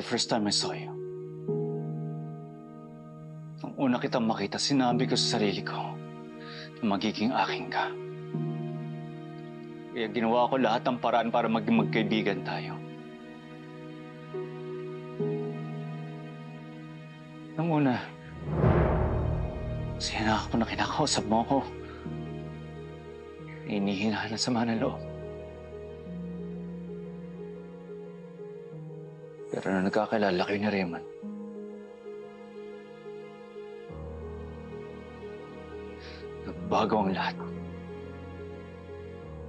first time I saw you. Nung una kitang makita, sinabi ko sa sarili ko na magiging akin ka. Kaya ginawa ko lahat ng paraan para maging magkaibigan tayo. Nung una, siya ako na kinakausap mo ako. Inihina na sama ng loob. Pero nung nagkakilala kayo ni Raymond, nagbago ang lahat.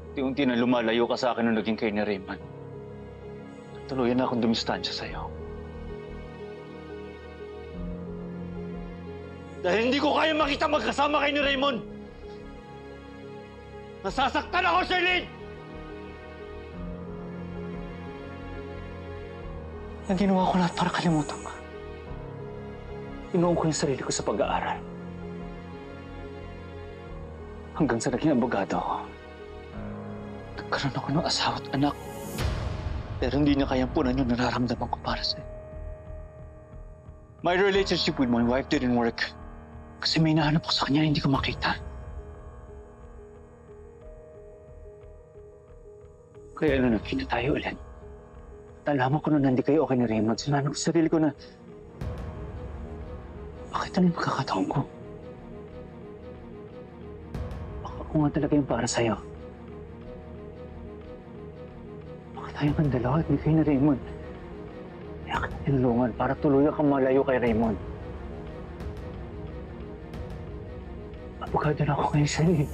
Unti-unti na lumalayo ka sa akin nung naging kayo ni Raymond. Tuluyan na akong dumistansya sa'yo. Dahil hindi ko kaya makita magkasama kayo ni Raymond! Nasasaktan ako, Charlene! Ang ginawa ko lahat para kalimutan ka. Inuong ko yung sarili ko sa pag-aaral. Hanggang sa naging abogado ako. Nagkaroon ako ng asawa at anak. Pero hindi niya kayang punan yung nararamdaman ko para sa'yo. My relationship with my wife didn't work. Kasi may nahanap ko sa kanya na hindi ko makita. Kaya nakita tayo ulit. Nalaman ko na hindi kayo okay ni Raymond. Sinabi ko sa sarili ko na bakit ano yung pagkakataon ko? Baka ako nga talaga yung para sa'yo. Bakit tayo kang dalawa at hindi kayo ni Raymond? Kaya ka tinulungan para tuluyan kang malayo kay Raymond. Abogado na ako ngayon sa'yo eh.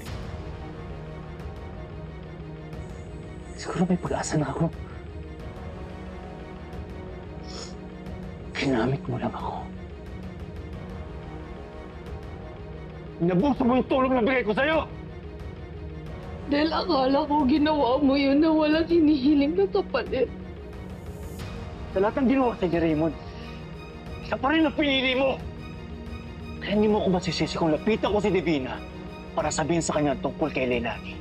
Siguro may pag-asa na ako. Ginamit mo lang ako. Nabuso mo yung tulong na bigay ko sa'yo! Dahil akala ko ginawa mo yun na walang hinihiling na kapalit. Sa lahat ng ginawa sa'yo, Raymond, isa pa rin ang pinili mo! Kaya hindi mo ako masisisi kung lapitan ko si Divina para sabihin sa kanya tungkol kay Leilani.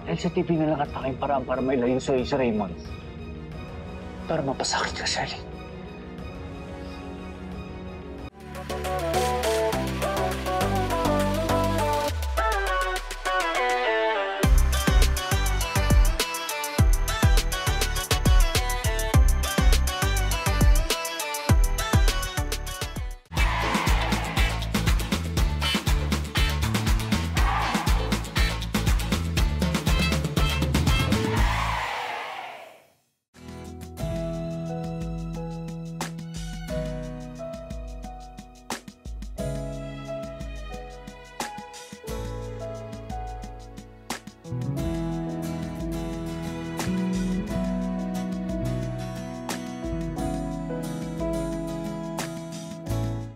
Dahil sa TV na lang at aking paraan para mailayo sa'yo si Raymond. Para mapasakit ka, Shirley.